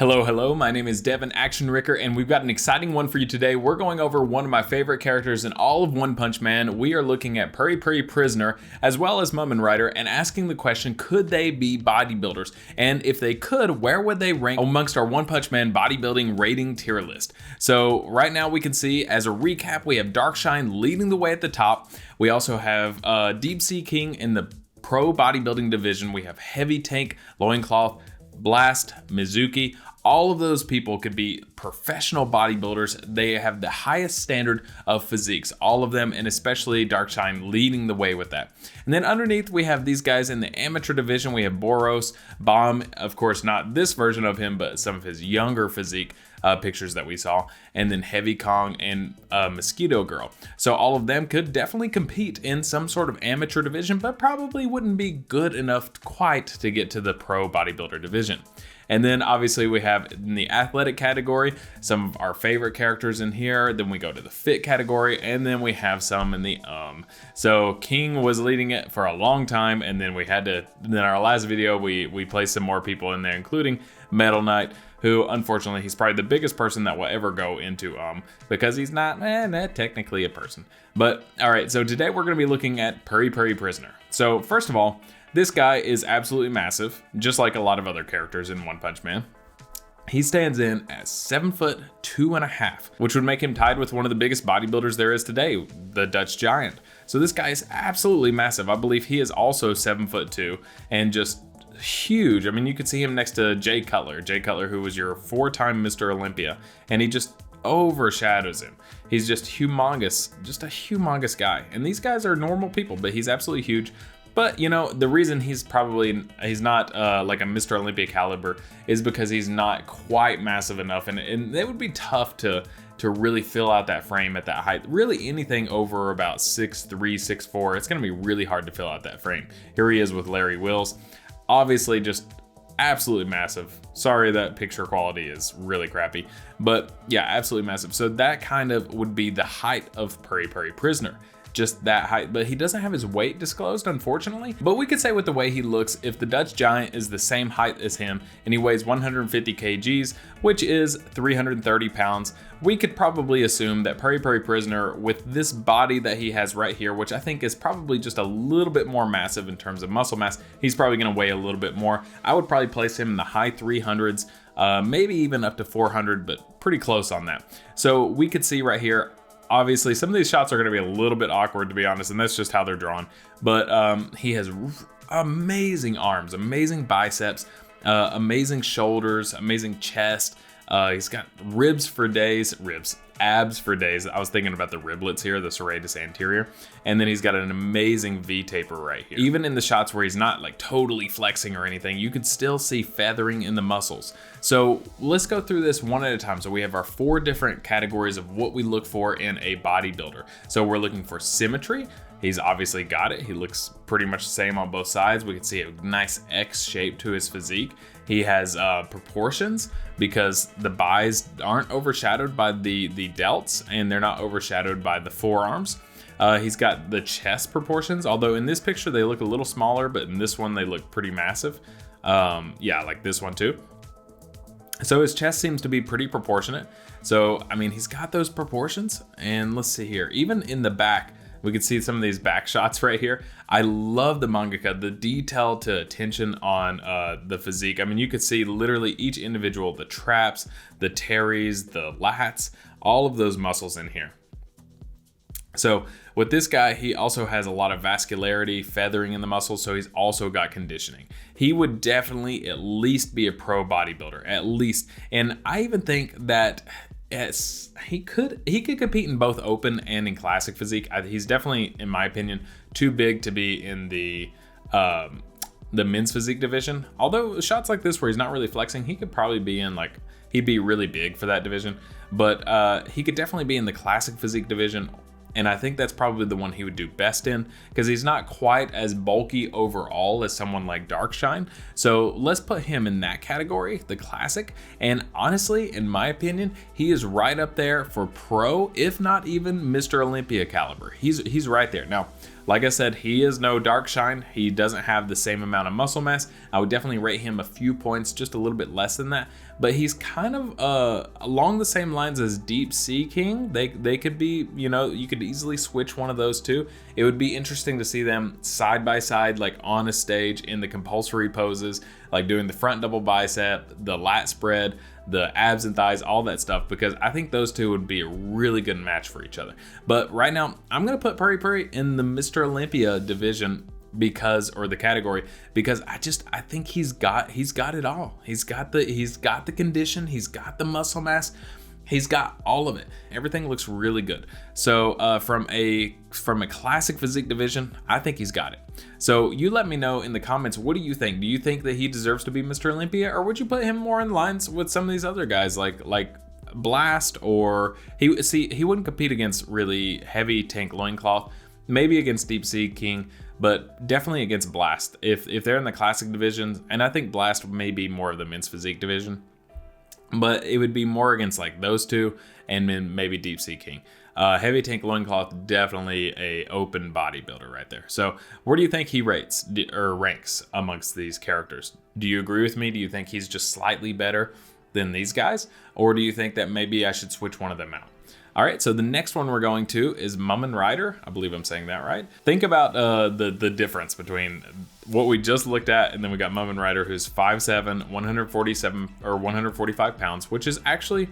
Hello, my name is Devin Action Ricker, and we've got an exciting one for you today. We're going over one of my favorite characters in all of One Punch Man. We are looking at Puri Puri Prisoner, as well as Mumen Rider, and asking the question, could they be bodybuilders? And if they could, where would they rank amongst our One Punch Man bodybuilding rating tier list? So right now we can see, as a recap, we have Darkshine leading the way at the top. We also have Deep Sea King in the pro bodybuilding division. We have Heavy Tank, Loincloth, Blast, Mizuki. All of those people could be professional bodybuilders. They have the highest standard of physiques, all of them, and especially Darkshine leading the way with that. And then underneath we have these guys in the amateur division. We have Boros, Bomb, of course not this version of him, but some of his younger physique pictures that we saw, and then Heavy Kong and Mosquito Girl. So all of them could definitely compete in some sort of amateur division, but probably wouldn't be good enough quite to get to the pro bodybuilder division. And then obviously we have in the athletic category some of our favorite characters in here. Then we go to the fit category, and then we have some in the So King was leading it for a long time, and then we had to, in our last video, we placed some more people in there, including Metal Knight, who unfortunately he's probably the biggest person that will ever go into because he's not technically a person. But all right, so today we're going to be looking at Puri Puri Prisoner. So first of all, this guy is absolutely massive, just like a lot of other characters in One Punch Man. He stands in at 7'2.5", which would make him tied with one of the biggest bodybuilders there is today, the Dutch Giant. So this guy is absolutely massive. I believe he is also 7'2" and just huge. I mean, you could see him next to Jay Cutler, who was your 4-time Mr. Olympia, and he just overshadows him. He's just humongous, just a humongous guy. And these guys are normal people, but he's absolutely huge. But you know, the reason he's not like a Mr. Olympia caliber is because he's not quite massive enough, and it would be tough to really fill out that frame at that height. Really anything over about 6'3", 6'4", it's gonna be really hard to fill out that frame. Here he is with Larry Wills. Obviously just absolutely massive. Sorry that picture quality is really crappy, but yeah, absolutely massive. So that kind of would be the height of Puri Puri Prisoner. Just that height, but he doesn't have his weight disclosed, unfortunately. But we could say with the way he looks, if the Dutch Giant is the same height as him and he weighs 150 kgs, which is 330 pounds, we could probably assume that Puri Puri Prisoner, with this body that he has right here, which I think is probably just a little bit more massive in terms of muscle mass, he's probably gonna weigh a little bit more. I would probably place him in the high 300s, maybe even up to 400, but pretty close on that. So we could see right here, obviously, some of these shots are going to be a little bit awkward, to be honest, and that's just how they're drawn. But he has amazing arms, amazing biceps, amazing shoulders, amazing chest. He's got abs for days. I was thinking about the riblets here, the serratus anterior. And then he's got an amazing V-taper right here. Even in the shots where he's not like totally flexing or anything, you could still see feathering in the muscles. So let's go through this one at a time. So we have our 4 different categories of what we look for in a bodybuilder. So we're looking for symmetry. He's obviously got it. He looks pretty much the same on both sides. We can see a nice X shape to his physique. He has proportions because the buys aren't overshadowed by the delts, and they're not overshadowed by the forearms. He's got the chest proportions, although in this picture they look a little smaller, but in this one they look pretty massive. Yeah, like this one too. So his chest seems to be pretty proportionate. So, I mean, he's got those proportions, and let's see here. Even in the back, we can see some of these back shots right here. I love the mangaka, the detail to attention on the physique. I mean, you could see literally each individual, the traps, the teres, the lats, all of those muscles in here. So with this guy, he also has a lot of vascularity, feathering in the muscles, so he's also got conditioning. He would definitely at least be a pro bodybuilder, at least. And I even think that he could compete in both open and in classic physique. He's definitely, in my opinion, too big to be in the men's physique division. Although shots like this where he's not really flexing, he could probably be in he'd be really big for that division. But he could definitely be in the classic physique division. And I think that's probably the one he would do best in, because he's not quite as bulky overall as someone like Darkshine. So let's put him in that category, the classic. And honestly, in my opinion, he is right up there for pro, if not even Mr. Olympia caliber. He's right there. Now, Like I said, he is no dark shine. He doesn't have the same amount of muscle mass. I would definitely rate him a few points, just a little bit less than that. But he's kind of along the same lines as Deep Sea King. They could be, you know, you could easily switch one of those two. It would be interesting to see them side by side, like on a stage in the compulsory poses, like doing the front double bicep, the lat spread, the abs and thighs, all that stuff, because I think those two would be a really good match for each other. But right now, I'm gonna put Puri Puri in the Mr. Olympia division because, or the category, because I think he's got it all. He's got the condition, he's got the muscle mass, he's got all of it. Everything looks really good. So from a classic physique division, I think he's got it. So you let me know in the comments, what do you think? Do you think that he deserves to be Mr. Olympia, or would you put him more in lines with some of these other guys like Blast? Or he wouldn't compete against really heavy tank loincloth, maybe against Deep Sea King, but definitely against Blast if they're in the classic divisions. And I think Blast may be more of the men's physique division, but it would be more against like those two, and then maybe Deep Sea King. Heavy tank loincloth, definitely a open bodybuilder right there. So where do you think he rates or ranks amongst these characters? Do you agree with me? Do you think he's just slightly better than these guys? Or do you think that maybe I should switch one of them out? All right, so the next one we're going to is Mumen Rider. I believe I'm saying that right. Think about the difference between what we just looked at, and then we got Mumen Rider, who's 5'7", 147 or 145 pounds, which is actually,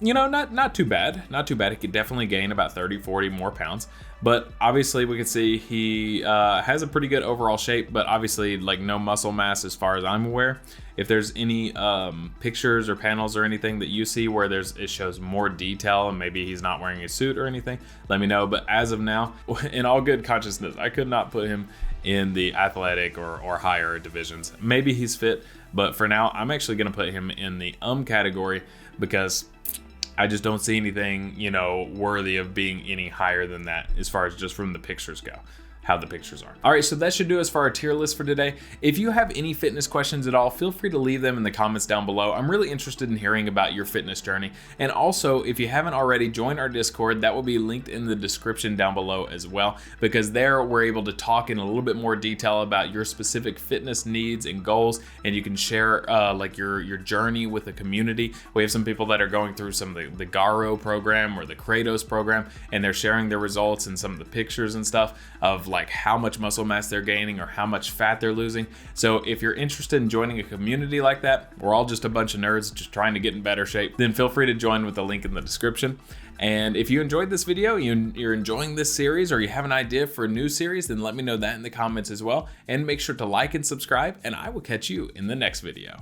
you know, not too bad. Not too bad. He could definitely gain about 30, 40 more pounds. But obviously we can see he has a pretty good overall shape, but obviously like no muscle mass as far as I'm aware. If there's any pictures or panels or anything that you see where it shows more detail and maybe he's not wearing a suit or anything, let me know. But as of now, in all good consciousness, I could not put him in the athletic or higher divisions. Maybe he's fit, but for now, I'm actually gonna put him in the category because I just don't see anything, you know, worthy of being any higher than that as far as just from the pictures go, how the pictures are. All right, so that should do us for our tier list for today. If you have any fitness questions at all, feel free to leave them in the comments down below. I'm really interested in hearing about your fitness journey. And also, if you haven't already, join our Discord. That will be linked in the description down below as well, because there we're able to talk in a little bit more detail about your specific fitness needs and goals, and you can share like your journey with the community. We have some people that are going through some of the Garo program or the Kratos program, and they're sharing their results and some of the pictures and stuff of like how much muscle mass they're gaining or how much fat they're losing. So if you're interested in joining a community like that, we're all just a bunch of nerds just trying to get in better shape, then feel free to join with the link in the description. And if you enjoyed this video, you're enjoying this series, or you have an idea for a new series, then let me know that in the comments as well. And make sure to like and subscribe, and I will catch you in the next video.